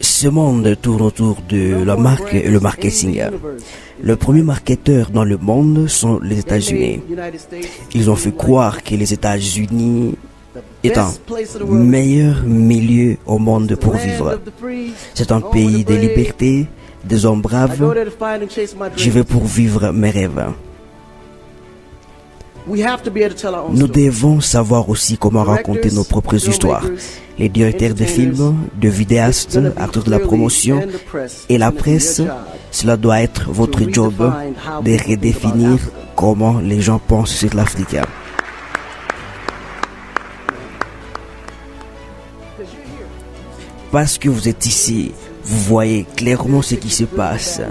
Ce monde tourne autour de la marque et le marketing. Le premier marketeur dans le monde sont les États-Unis. Ils ont fait croire que les États-Unis est un meilleur milieu au monde pour vivre. C'est un pays de liberté, des hommes braves. Je vais pour vivre mes rêves. Nous devons savoir aussi comment raconter nos propres histoires. Les directeurs de films, de vidéastes, acteurs de la promotion et la presse, cela doit être votre job de redéfinir comment les gens pensent sur l'Afrique. Parce que vous êtes ici, vous voyez clairement ce qui se passe,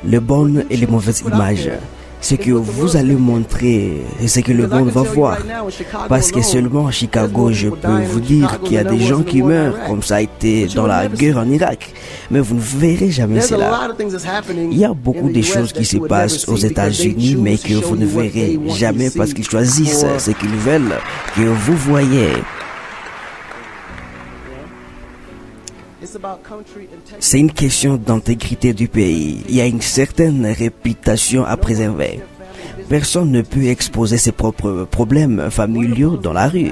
les bonnes et les mauvaises images. Ce que vous allez montrer et ce que le monde va voir. Parce que seulement à Chicago, je peux vous dire qu'il y a des gens qui meurent, comme ça a été dans la guerre en Irak. Mais vous ne verrez jamais cela. Il y a beaucoup de choses qui se passent aux États-Unis, mais que vous ne verrez jamais parce qu'ils choisissent ce qu'ils veulent que vous voyez. C'est une question d'intégrité du pays. Il y a une certaine réputation à préserver. Personne ne peut exposer ses propres problèmes familiaux dans la rue.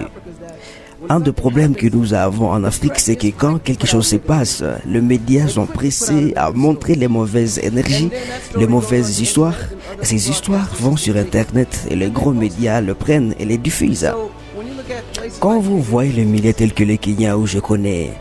Un des problèmes que nous avons en Afrique, c'est que quand quelque chose se passe, les médias sont pressés à montrer les mauvaises énergies, les mauvaises histoires. Ces histoires vont sur Internet et les gros médias le prennent et les diffusent. Quand vous voyez les milieux tels que le Kenya où je connais,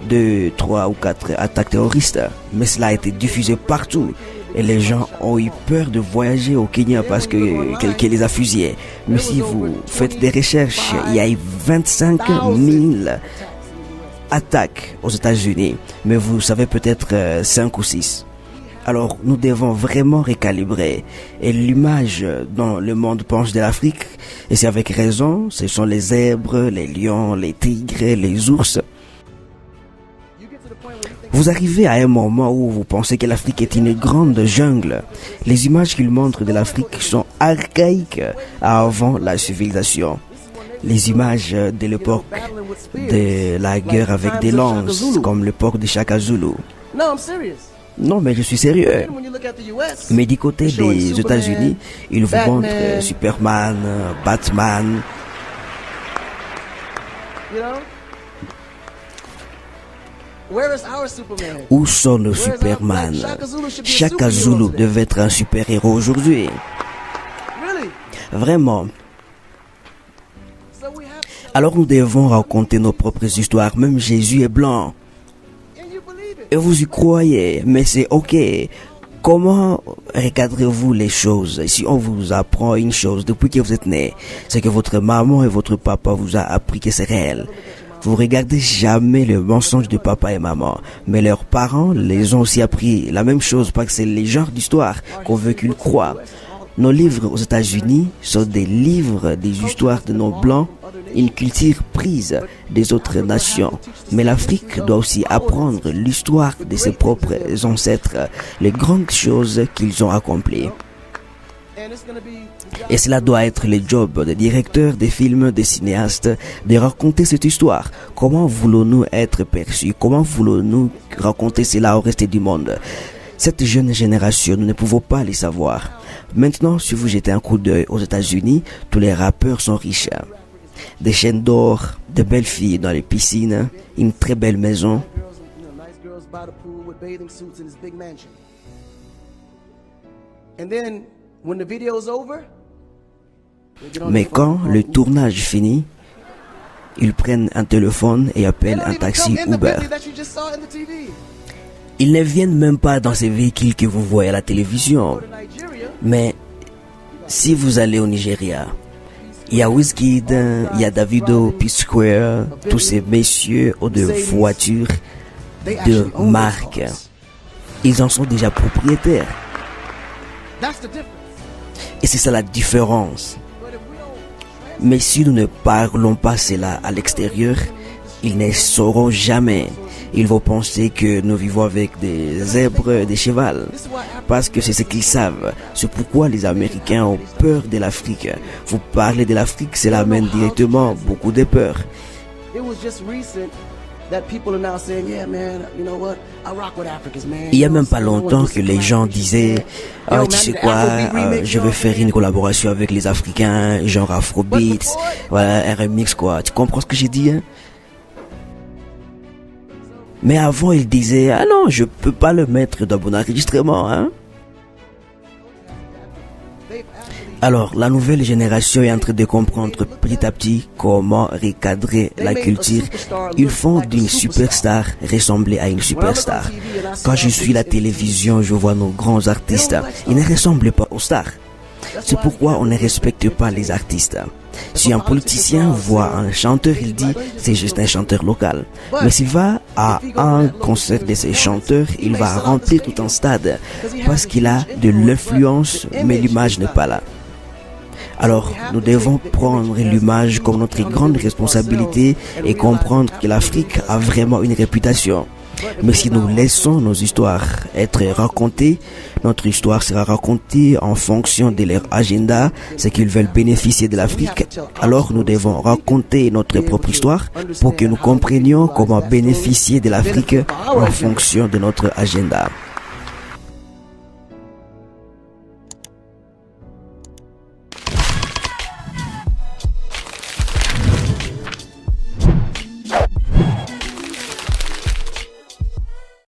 2, 3 ou 4 attaques terroristes, mais cela a été diffusé partout et les gens ont eu peur de voyager au Kenya parce que quelqu'un les a fusillés. Mais si vous faites des recherches, il y a eu 25 000 attaques aux États-Unis, mais vous savez peut-être 5 ou 6. Alors, nous devons vraiment recalibrer. Et l'image dont le monde pense de l'Afrique, et c'est avec raison, ce sont les zèbres, les lions, les tigres, les ours. Vous arrivez à un moment où vous pensez que l'Afrique est une grande jungle. Les images qu'ils montrent de l'Afrique sont archaïques avant la civilisation. Les images de l'époque de la guerre avec des lances, comme l'époque de Shaka Zulu. Non, mais je suis sérieux. Mais du côté des États-Unis, ils vous montrent Superman, Batman. Où sont nos Superman? Shaka Zulu devait être un super-héros aujourd'hui. Vraiment. Alors nous devons raconter nos propres histoires. Même Jésus est blanc. Et vous y croyez, mais c'est ok. Comment recadrez-vous les choses? Si on vous apprend une chose depuis que vous êtes né, c'est que votre maman et votre papa vous a appris que c'est réel. Vous regardez jamais le mensonge de papa et maman, mais leurs parents les ont aussi appris la même chose parce que c'est les genres d'histoires qu'on veut qu'ils croient. Nos livres aux États-Unis sont des livres des histoires de nos blancs, une culture prise des autres nations. Mais l'Afrique doit aussi apprendre l'histoire de ses propres ancêtres, les grandes choses qu'ils ont accomplies. Et cela doit être le job des directeurs des films, des cinéastes, de raconter cette histoire. Comment voulons-nous être perçus? Comment voulons-nous raconter cela au reste du monde? Cette jeune génération, nous ne pouvons pas les savoir. Maintenant, si vous jetez un coup d'œil aux États-Unis, tous les rappeurs sont riches. Des chaînes d'or, de belles filles dans les piscines, une très belle maison. Mais quand le tournage finit, ils prennent un téléphone et appellent un taxi Uber. Ils ne viennent même pas dans ces véhicules que vous voyez à la télévision. Mais si vous allez au Nigeria, il y a Wizkid, il y a Davido, P-Square, tous ces messieurs ont de voitures de marque. Ils en sont déjà propriétaires. Et c'est ça la différence. Mais si nous ne parlons pas cela à l'extérieur, ils ne sauront jamais. Ils vont penser que nous vivons avec des zèbres et des chevals. Parce que c'est ce qu'ils savent. C'est pourquoi les Américains ont peur de l'Afrique. Vous parlez de l'Afrique, cela amène directement beaucoup de peur. Il y a même pas longtemps que les gens disaient tu sais quoi, je vais faire une collaboration avec les Africains, genre Afrobeats, voilà, RMX quoi. Tu comprends ce que j'ai dit, hein? Mais avant, ils disaient ah non, je peux pas le mettre dans mon enregistrement, hein? Alors, la nouvelle génération est en train de comprendre petit à petit comment recadrer la culture. Ils font d'une superstar ressembler à une superstar. Quand je suis à la télévision, je vois nos grands artistes. Ils ne ressemblent pas aux stars. C'est pourquoi on ne respecte pas les artistes. Si un politicien voit un chanteur, il dit c'est juste un chanteur local. Mais s'il va à un concert de ces chanteurs, il va remplir tout un stade parce qu'il a de l'influence, mais l'image n'est pas là. Alors, nous devons prendre l'image comme notre grande responsabilité et comprendre que l'Afrique a vraiment une réputation. Mais si nous laissons nos histoires être racontées, notre histoire sera racontée en fonction de leur agenda, c'est qu'ils veulent bénéficier de l'Afrique. Alors nous devons raconter notre propre histoire pour que nous comprenions comment bénéficier de l'Afrique en fonction de notre agenda.